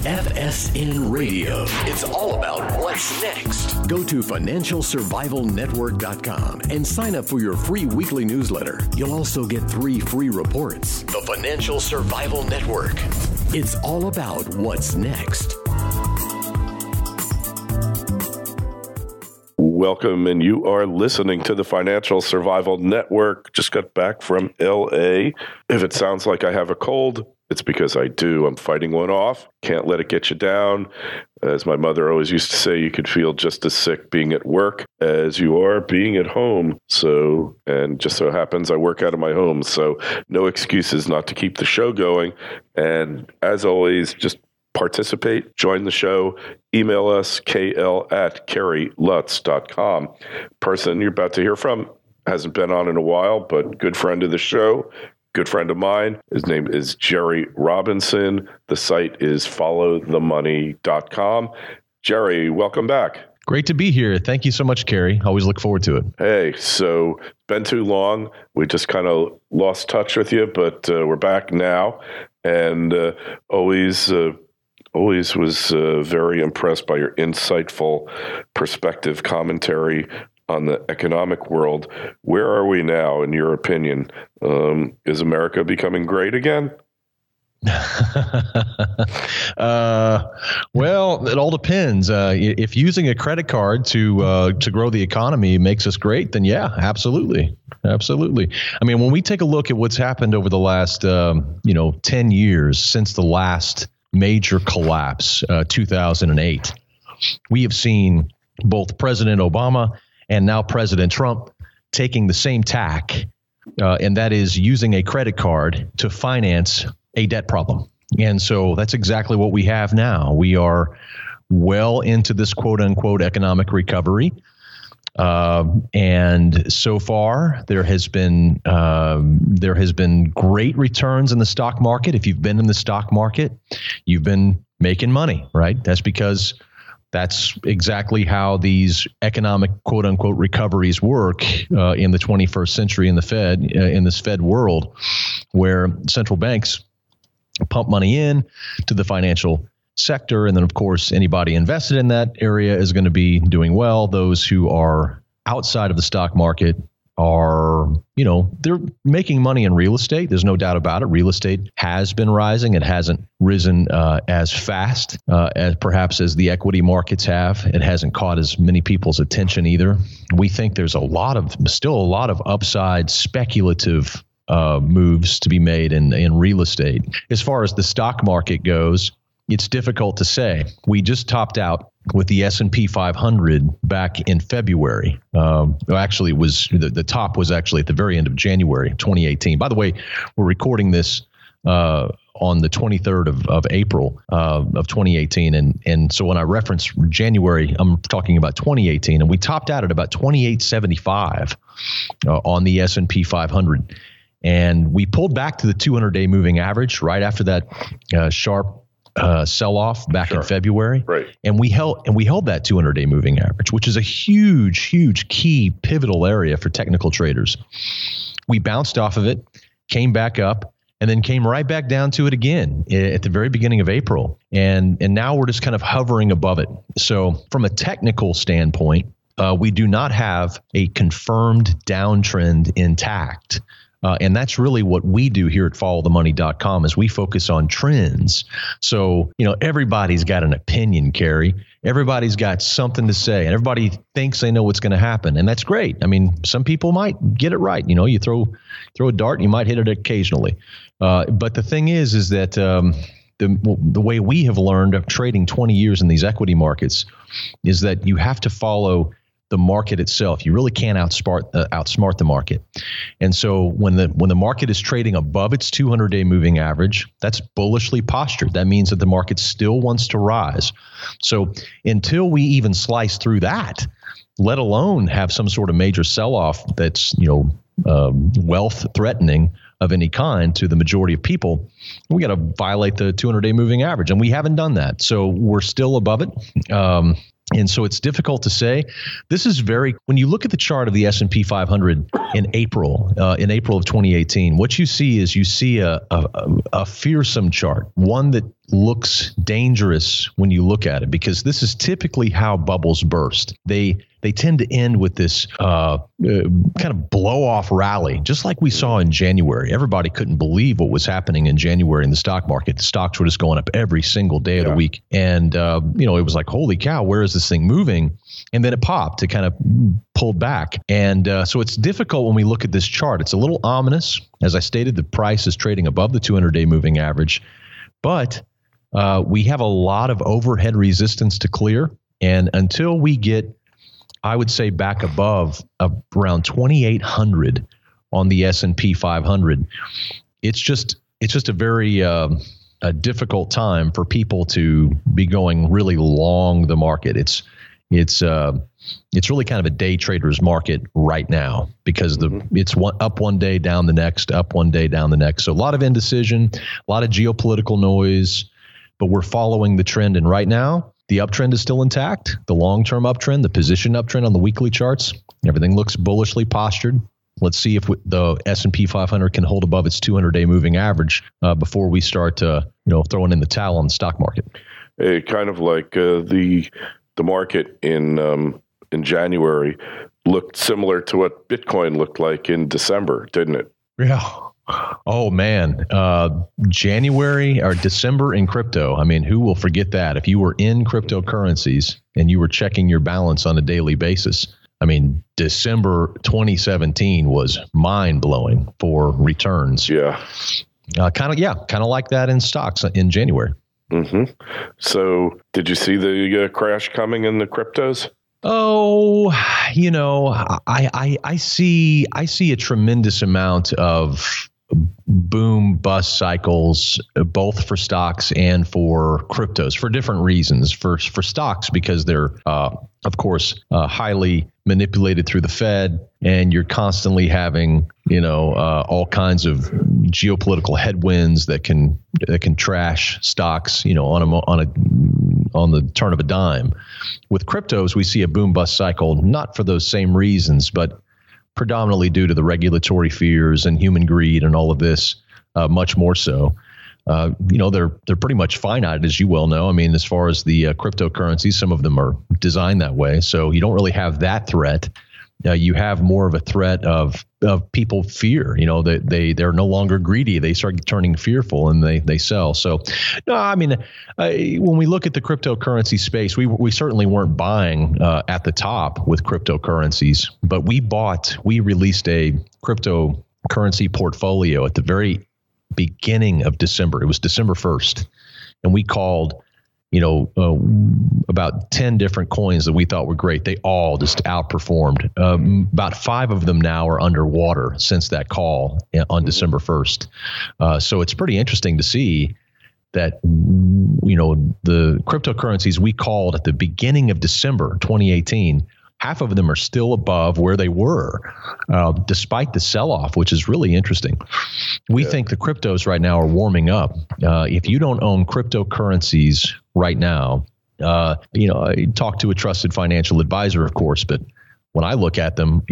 FSN Radio. It's all about what's next. Go to financialsurvivalnetwork.com and sign up for your free weekly newsletter. You'll also get 3 free reports. The Financial Survival Network. It's all about what's next. Welcome, and you are listening to the Financial Survival Network. Just got back from LA. If it sounds like I have a cold, it's because I do. I'm fighting one off. Can't let it get you down. As my mother always used to say, you could feel just as sick being at work as you are being at home. So, and just so happens I work out of my home. So no excuses not to keep the show going. And as always, just participate, join the show, email us, kl@kerrylutz.com. Person you're about to hear from hasn't been on in a while, but good friend of the show, good friend of mine. His name is Jerry Robinson. The site is followthemoney.com. Jerry, welcome back. Great to be here. Thank you so much, Kerry. Always look forward to it. Hey, so it's been too long. We just kind of lost touch with you, but we're back now. And always was very impressed by your insightful perspective commentary on the economic world. Where are we now, in your opinion? Is America becoming great again? Well, it all depends. If using a credit card to grow the economy makes us great, then yeah, absolutely. Absolutely. I mean, when we take a look at what's happened over the last 10 years since the last major collapse, 2008, we have seen both President Obama and now President Trump taking the same tack, and that is using a credit card to finance a debt problem. And so that's exactly what we have now. We are well into this quote unquote economic recovery. And so far, there has been great returns in the stock market. If you've been in the stock market, you've been making money, right? That's because that's exactly how these economic quote unquote recoveries work in the 21st century in the Fed, in this Fed world, where central banks pump money in to the financial sector. And then, of course, anybody invested in that area is going to be doing well. Those who are outside of the stock market are, they're making money in real estate. There's no doubt about it. Real estate has been rising. It hasn't risen as fast as perhaps as the equity markets have. It hasn't caught as many people's attention either. We think there's still a lot of upside speculative moves to be made in real estate. As far as the stock market goes, it's difficult to say. We just topped out with the S&P 500 back in February. Actually, the top was actually at the very end of January 2018. By the way, we're recording this on the 23rd of April of 2018. And so when I reference January, I'm talking about 2018. And we topped out at about 2875 on the S&P 500. And we pulled back to the 200-day moving average right after that sharp sell-off back in February. Right. And we held that 200-day moving average, which is a huge key pivotal area for technical traders. We bounced off of it, came back up, and then came right back down to it again at the very beginning of April. And now we're just kind of hovering above it. So from a technical standpoint, we do not have a confirmed downtrend intact. And that's really what we do here at followthemoney.com is we focus on trends. So, everybody's got an opinion, Kerry. Everybody's got something to say, and everybody thinks they know what's going to happen. And that's great. I mean, some people might get it right. You throw a dart and you might hit it occasionally. But the thing is that the way we have learned of trading 20 years in these equity markets is that you have to follow the market itself. You really can't outsmart the market. And so when the market is trading above its 200-day moving average, that's bullishly postured. That means that the market still wants to rise. So until we even slice through that, let alone have some sort of major sell-off that's, wealth threatening of any kind to the majority of people, we got to violate the 200-day moving average. And we haven't done that. So we're still above it. And so it's difficult to say. This is when you look at the chart of the S&P 500 in April of 2018, what you see is a fearsome chart, one that looks dangerous when you look at it, because this is typically how bubbles burst. They tend to end with this kind of blow-off rally, just like we saw in January. Everybody couldn't believe what was happening in January in the stock market. The stocks were just going up every single day of the week. And, it was like, holy cow, where is this thing moving? And then it popped. It kind of pulled back. And so it's difficult when we look at this chart. It's a little ominous. As I stated, the price is trading above the 200-day moving average. But we have a lot of overhead resistance to clear. And until we get, I would say, back above around 2,800 on the S&P 500, it's just a very a difficult time for people to be going really long the market. It's really kind of a day trader's market right now, because it's up one day, down the next, up one day, down the next. So a lot of indecision, a lot of geopolitical noise, but we're following the trend. And right now, the uptrend is still intact. The long-term uptrend, the position uptrend on the weekly charts, everything looks bullishly postured. Let's see if the S&P 500 can hold above its 200-day moving average before we start throwing in the towel on the stock market. Kind of like the market in January looked similar to what Bitcoin looked like in December, didn't it? Yeah. Oh, man. January or December in crypto. I mean, who will forget that? If you were in cryptocurrencies and you were checking your balance on a daily basis, I mean, December 2017 was mind-blowing for returns. Yeah. Kind of like that in stocks in January. Mm-hmm. So did you see the crash coming in the cryptos? Oh, I see a tremendous amount of boom bust cycles, both for stocks and for cryptos, for different reasons. For stocks, because they're of course highly manipulated through the Fed, and you're constantly having all kinds of geopolitical headwinds that can trash stocks on the turn of a dime. With cryptos, we see a boom bust cycle, not for those same reasons, but predominantly due to the regulatory fears and human greed and all of this, much more so. They're pretty much finite, as you well know. I mean, as far as the cryptocurrencies, some of them are designed that way. So you don't really have that threat. You have more of a threat of people fear. They're no longer greedy. They start turning fearful and they sell. So, no, I mean, when we look at the cryptocurrency space, we certainly weren't buying at the top with cryptocurrencies, but we released a cryptocurrency portfolio at the very beginning of December. It was December 1st, and we called about 10 different coins that we thought were great. They all just outperformed. About 5 of them now are underwater since that call on December 1st. So it's pretty interesting to see that, the cryptocurrencies we called at the beginning of December 2018, half of them are still above where they were, despite the sell-off, which is really interesting. We think the cryptos right now are warming up. If you don't own cryptocurrencies right now, I talk to a trusted financial advisor, of course, but when I look at them,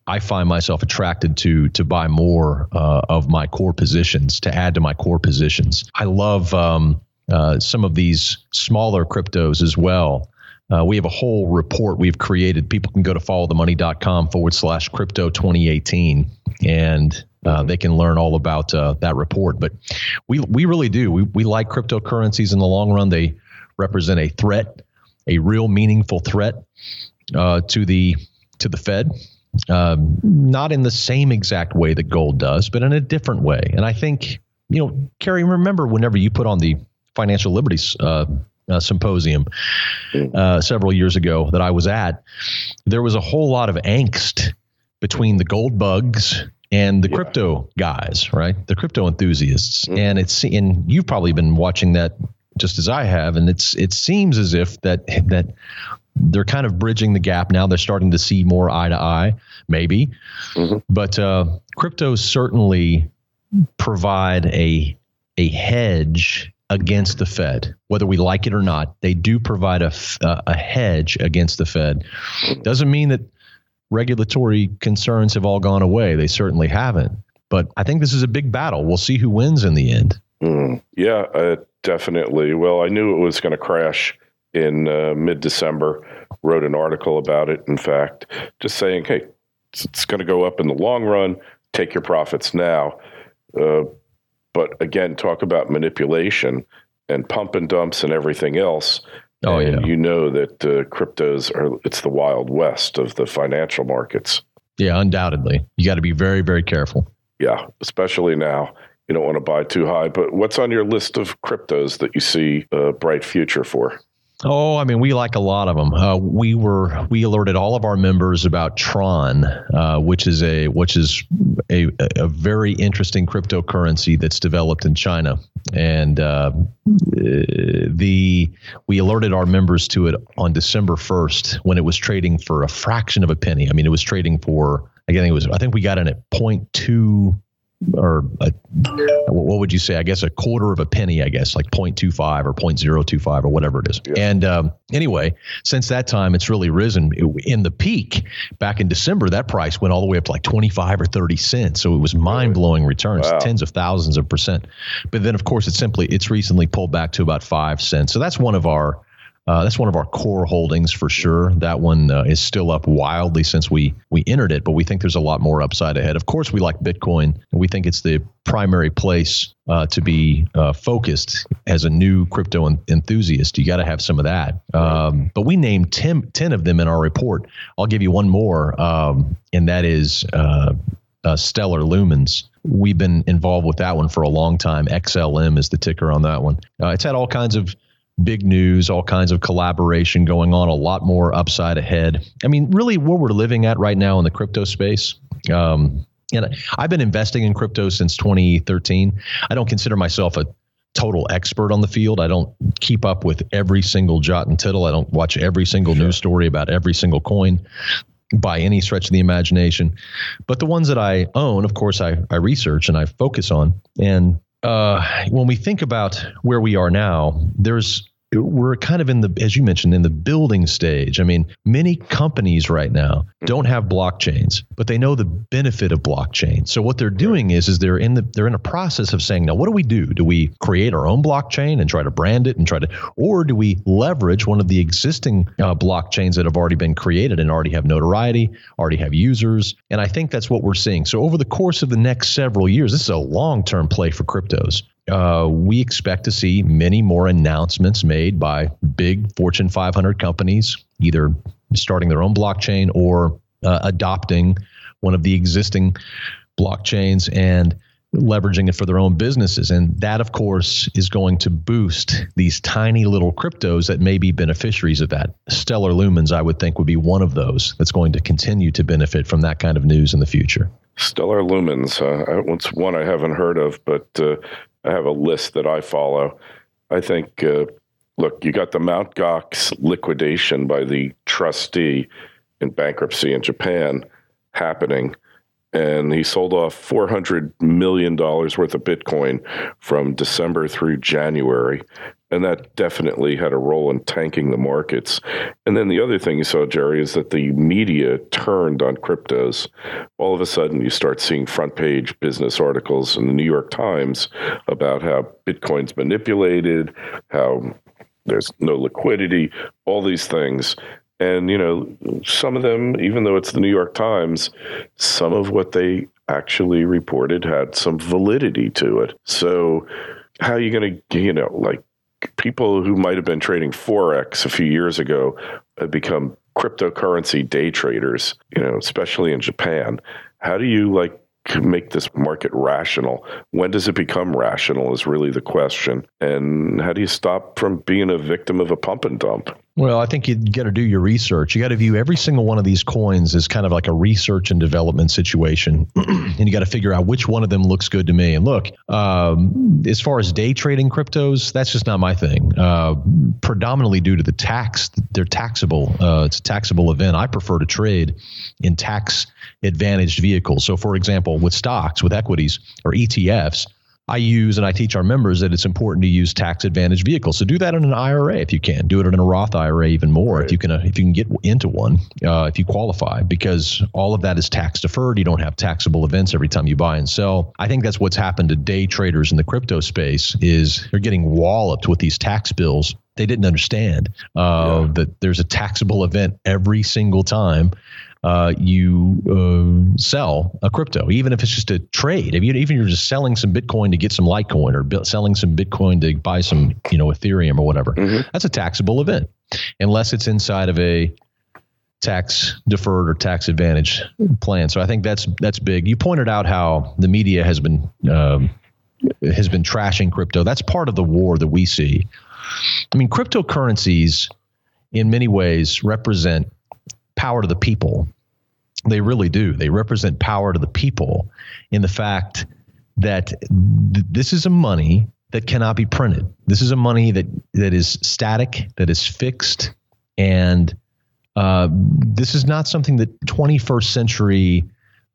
I find myself attracted to buy more of my core positions, to add to my core positions. I love some of these smaller cryptos as well. We have a whole report we've created. People can go to followthemoney.com/crypto 2018, and they can learn all about that report. But we really do. We like cryptocurrencies in the long run. They represent a threat, a real meaningful threat to the Fed. Not in the same exact way that gold does, but in a different way. And I think, Kerry, remember whenever you put on the Financial Liberties symposium several years ago that I was at, there was a whole lot of angst between the gold bugs and the crypto guys, right? The crypto enthusiasts. And and you've probably been watching that just as I have, and it seems as if that they're kind of bridging the gap now. They're starting to see more eye to eye, maybe. But cryptos certainly provide a hedge against the Fed, whether we like it or not. They do provide a hedge against the Fed. Doesn't mean that regulatory concerns have all gone away. They certainly haven't. But I think this is a big battle. We'll see who wins in the end. Yeah, definitely. Well, I knew it was going to crash in mid-December. Wrote an article about it, in fact, just saying, hey, it's going to go up in the long run. Take your profits now. But again, talk about manipulation and pump and dumps and everything else. Oh, yeah. You know that cryptos it's the Wild West of the financial markets. Yeah, undoubtedly. You got to be very, very careful. Yeah, especially now. You don't want to buy too high. But what's on your list of cryptos that you see a bright future for? Oh, I mean, we like a lot of them. We alerted all of our members about Tron, which is a very interesting cryptocurrency that's developed in China, and we alerted our members to it on December 1st when it was trading for a fraction of a penny. I mean, it was trading for, again, I think we got in at 0.2. Or what would you say? I guess a quarter of a penny, I guess, like 0.25 or 0.025 or whatever it is. Yeah. And anyway, since that time, it's really risen. In the peak back in December, that price went all the way up to like 25 or 30 cents. So it was mind-blowing returns, wow. Tens of thousands of percent. But then, of course, it's recently pulled back to about 5 cents. So that's one of our core holdings for sure. That one is still up wildly since we entered it, but we think there's a lot more upside ahead. Of course, we like Bitcoin, and we think it's the primary place to be focused as a new crypto enthusiast. You got to have some of that. But we named 10 of them in our report. I'll give you one more, and that is Stellar Lumens. We've been involved with that one for a long time. XLM is the ticker on that one. It's had all kinds of big news, all kinds of collaboration going on, a lot more upside ahead. I mean, really where we're living at right now in the crypto space. And I've been investing in crypto since 2013. I don't consider myself a total expert on the field. I don't keep up with every single jot and tittle. I don't watch every single news story about every single coin by any stretch of the imagination. But the ones that I own, of course, I research and I focus on. And when we think about where we are now, we're kind of as you mentioned, in the building stage. I mean, many companies right now don't have blockchains, but they know the benefit of blockchain. So what they're doing is they're in a process of saying, now, what do we do? Do we create our own blockchain and try to brand it or do we leverage one of the existing blockchains that have already been created and already have notoriety, already have users? And I think that's what we're seeing. So over the course of the next several years, this is a long-term play for cryptos. We expect to see many more announcements made by big Fortune 500 companies, either starting their own blockchain or adopting one of the existing blockchains and leveraging it for their own businesses. And that, of course, is going to boost these tiny little cryptos that may be beneficiaries of that. Stellar Lumens, I would think, would be one of those that's going to continue to benefit from that kind of news in the future. Stellar Lumens, it's one I haven't heard of, but I have a list that I follow. I think, look, you got the Mt. Gox liquidation by the trustee in bankruptcy in Japan happening, and he sold off $400 million worth of Bitcoin from December through January. And that definitely had a role in tanking the markets. And then the other thing you saw, Jerry, is that the media turned on cryptos. All of a sudden, you start seeing front page business articles in the New York Times about how Bitcoin's manipulated, how there's no liquidity, all these things. And, some of them, even though it's the New York Times, some of what they actually reported had some validity to it. So how are you going to, people who might have been trading Forex a few years ago have become cryptocurrency day traders, especially in Japan. How do you make this market rational? When does it become rational is really the question. And how do you stop from being a victim of a pump and dump? Well, I think you got to do your research. You got to view every single one of these coins as kind of like a research and development situation. And you got to figure out which one of them looks good to me. And look, as far as day trading cryptos, that's just not my thing. Predominantly due to the tax, they're taxable. It's a taxable event. I prefer to trade in tax advantaged vehicles. So for example, with stocks, with equities or ETFs, I use and I teach our members that it's important to use tax advantage vehicles. So do that in an IRA if you can. Do it in a Roth IRA even more if you can get into one if you qualify, because all of that is tax deferred. You don't have taxable events every time you buy and sell. I think that's what's happened to day traders in the crypto space is they're getting walloped with these tax bills. They didn't understand that there's a taxable event every single time you sell a crypto, even if it's just a trade. Even if you're just selling some Bitcoin to get some Litecoin or selling some Bitcoin to buy some, Ethereum or whatever, that's a taxable event, unless it's inside of a tax deferred or tax advantage plan. So I think that's big. You pointed out how the media has been trashing crypto. That's part of the war that we see. I mean, cryptocurrencies in many ways represent power to the people. They really do. They represent power to the people in the fact that this is a money that cannot be printed. This is a money that is static, that is fixed, and this is not something that 21st century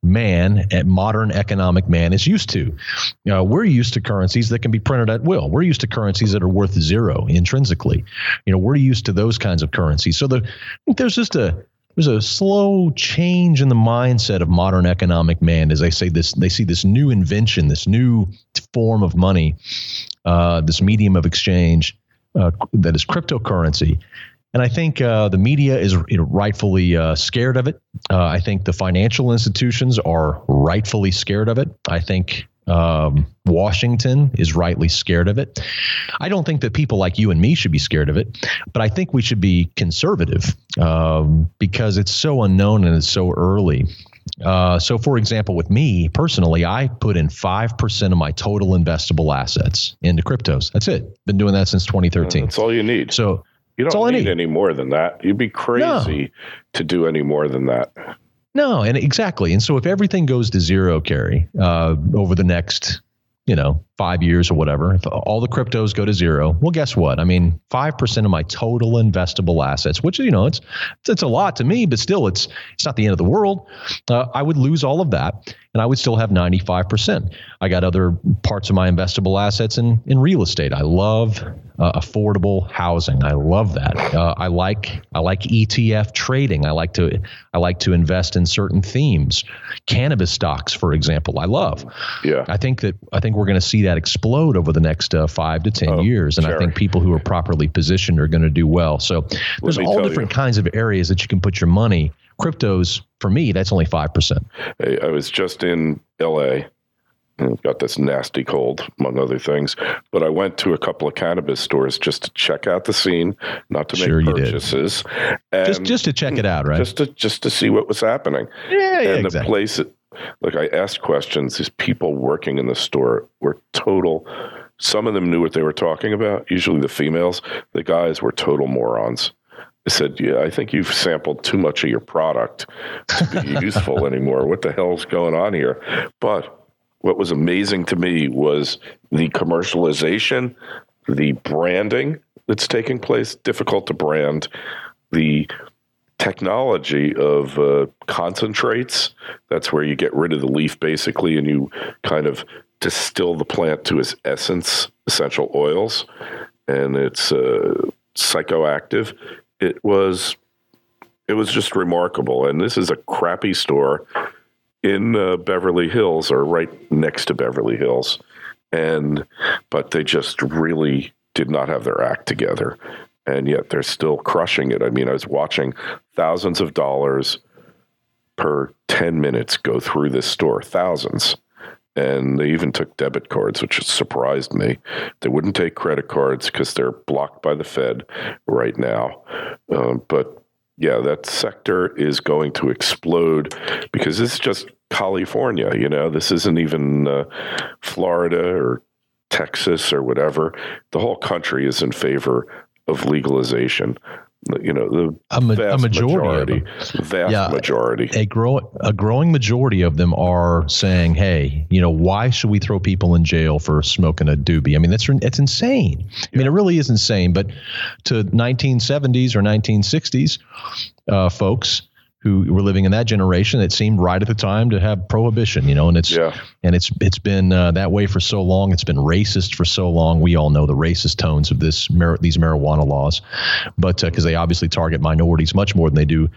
man, modern economic man, is used to. We're used to currencies that can be printed at will. We're used to currencies that are worth zero intrinsically. We're used to those kinds of currencies. So there's a slow change in the mindset of modern economic man as they see this new invention, this new form of money, this medium of exchange that is cryptocurrency. And I think the media is rightfully scared of it. I think the financial institutions are rightfully scared of it. I think Washington is rightly scared of it. I don't think that people like you and me should be scared of it, but I think we should be conservative because it's so unknown and it's so early. So, for example, with me personally, I put in 5% of my total investable assets into cryptos. That's it. Been doing that since 2013. That's all you need. So you don't need any more than that. You'd be crazy to do any more than that. No, and exactly. And so if everything goes to zero, Kerry, over the next, 5 years or whatever, if all the cryptos go to zero, well, guess what? I mean, 5% of my total investable assets, which, it's a lot to me, but still it's not the end of the world. I would lose all of that and I would still have 95%. I got other parts of my investable assets in real estate. I love affordable housing. I love that. I like ETF trading. I like to invest in certain themes. Cannabis stocks, for example, I love. Yeah. I think we're going to see that explode over the next 5 to 10 years. And I think people who are properly positioned are going to do well. So there's all different kinds of areas that you can put your money. Cryptos, for me, that's only 5%. Hey, I was just in LA. I've got this nasty cold, among other things. But I went to a couple of cannabis stores just to check out the scene, not to make purchases. And just to check it out, right? Just to see what was happening. Yeah, and exactly. The place, I asked questions. These people working in the store were total. Some of them knew what they were talking about. Usually the females. The guys were total morons. I said, yeah, I think you've sampled too much of your product to be useful anymore. What the hell's going on here? But what was amazing to me was the commercialization, the branding that's taking place, difficult to brand, the technology of concentrates. That's where you get rid of the leaf, basically, and you kind of distill the plant to its essence, essential oils, and it's psychoactive. It was just remarkable. And this is a crappy store in Beverly Hills, or right next to Beverly Hills. But they just really did not have their act together. And yet they're still crushing it. I mean, I was watching thousands of dollars per 10 minutes go through this store, thousands. And they even took debit cards, which surprised me. They wouldn't take credit cards because they're blocked by the Fed right now. But yeah, that sector is going to explode because it's just California. This isn't even Florida or Texas or whatever. The whole country is in favor of legalization. The vast majority. A growing majority of them are saying, hey, why should we throw people in jail for smoking a doobie? I mean, it's insane. I mean, it really is insane. But to 1970s or 1960s folks, who were living in that generation, it seemed right at the time to have prohibition, and it's been that way for so long. It's been racist for so long. We all know the racist tones of these marijuana laws, but because they obviously target minorities much more than they do,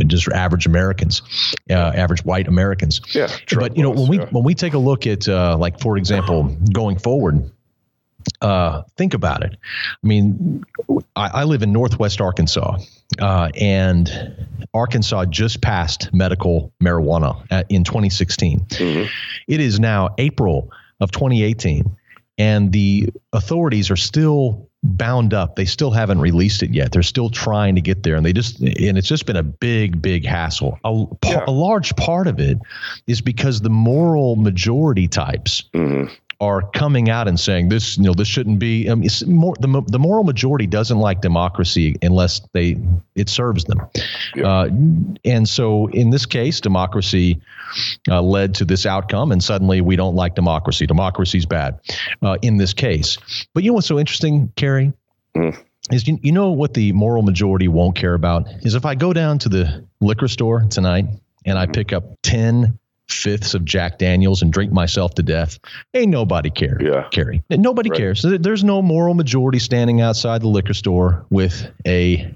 just average Americans, average white Americans. Yeah. But when we take a look at like, for example, going forward. Think about it. I mean, I live in Northwest Arkansas, and Arkansas just passed medical marijuana in 2016. Mm-hmm. It is now April of 2018, and the authorities are still bound up. They still haven't released it yet. They're still trying to get there, and it's just been a big hassle. A large part of it is because the moral majority types. Mm-hmm. are coming out and saying this shouldn't be. It's more, the moral majority doesn't like democracy unless it serves them. Yeah. And so in this case, democracy led to this outcome, and suddenly we don't like democracy. Democracy's bad in this case. But you know what's so interesting, Kerry, is you know what the moral majority won't care about is if I go down to the liquor store tonight and I pick up 10 fifths of Jack Daniels and drink myself to death. Ain't nobody care. Yeah. Carrie. Nobody cares. There's no moral majority standing outside the liquor store with a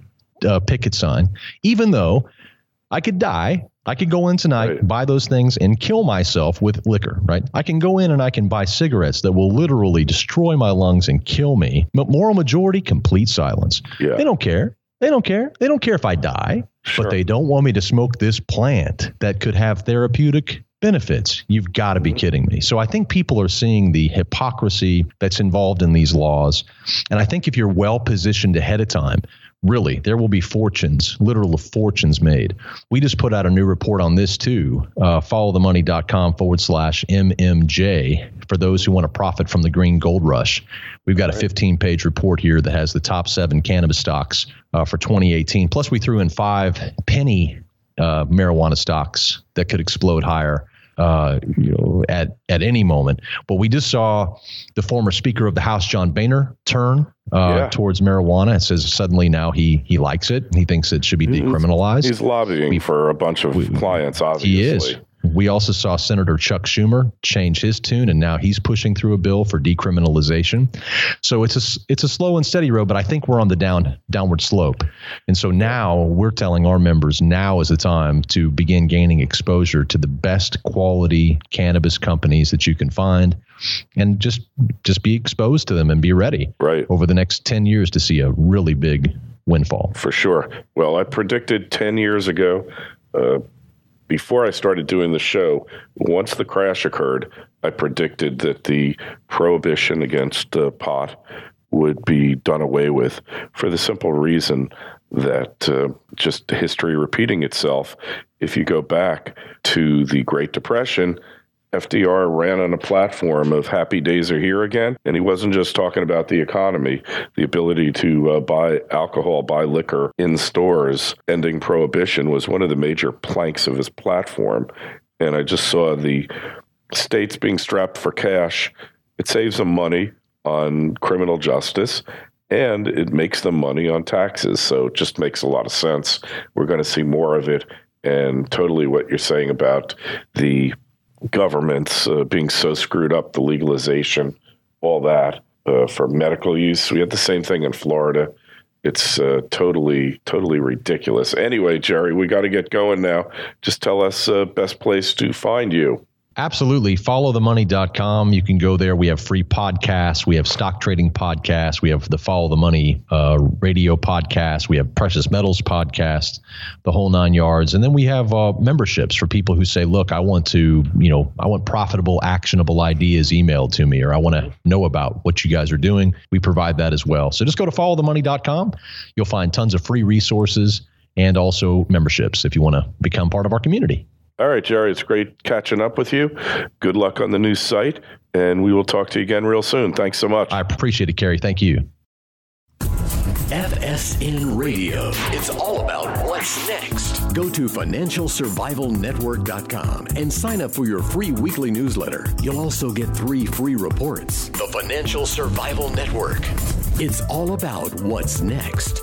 picket sign, even though I could die. I could go in tonight, buy those things, and kill myself with liquor, right? I can go in and I can buy cigarettes that will literally destroy my lungs and kill me. But moral majority, complete silence. Yeah. They don't care. They don't care. They don't care if I die, but they don't want me to smoke this plant that could have therapeutic benefits. You've got to be kidding me. So I think people are seeing the hypocrisy that's involved in these laws. And I think if you're well positioned ahead of time, really, there will be literal fortunes made. We just put out a new report on this too. Followthemoney.com/MMJ for those who want to profit from the green gold rush. We've got a 15-page report here that has the top 7 cannabis stocks for 2018. Plus, we threw in 5 penny marijuana stocks that could explode higher at any moment. But we just saw the former Speaker of the House, John Boehner, turn towards marijuana. It says suddenly now he likes it. He thinks it should be decriminalized. He's lobbying for a bunch of clients, obviously. He is. We also saw Senator Chuck Schumer change his tune, and now he's pushing through a bill for decriminalization. So it's a slow and steady road, but I think we're on the downward slope. And so now we're telling our members now is the time to begin gaining exposure to the best quality cannabis companies that you can find, and just be exposed to them and be ready over the next 10 years to see a really big windfall. For sure. Well, I predicted 10 years ago, before I started doing the show, once the crash occurred, I predicted that the prohibition against pot would be done away with for the simple reason that just history repeating itself. If you go back to the Great Depression, FDR ran on a platform of happy days are here again. And he wasn't just talking about the economy, the ability to buy alcohol, buy liquor in stores. Ending prohibition was one of the major planks of his platform. And I just saw the states being strapped for cash. It saves them money on criminal justice, and it makes them money on taxes. So it just makes a lot of sense. We're going to see more of it. And totally what you're saying about the governments being so screwed up, the legalization, all that for medical use. We had the same thing in Florida. It's totally ridiculous. Anyway, Jerry, we got to get going now. Just tell us best place to find you. Absolutely. Followthemoney.com. You can go there. We have free podcasts. We have stock trading podcasts. We have the Follow the Money radio podcast. We have precious metals podcast, the whole 9 yards. And then we have memberships for people who say, look, I want profitable, actionable ideas emailed to me, or I want to know about what you guys are doing. We provide that as well. So just go to followthemoney.com. You'll find tons of free resources and also memberships if you want to become part of our community. All right, Jerry, it's great catching up with you. Good luck on the new site, and we will talk to you again real soon. Thanks so much. I appreciate it, Kerry. Thank you. FSN Radio. It's all about what's next. Go to financialsurvivalnetwork.com and sign up for your free weekly newsletter. You'll also get 3 free reports. The Financial Survival Network. It's all about what's next.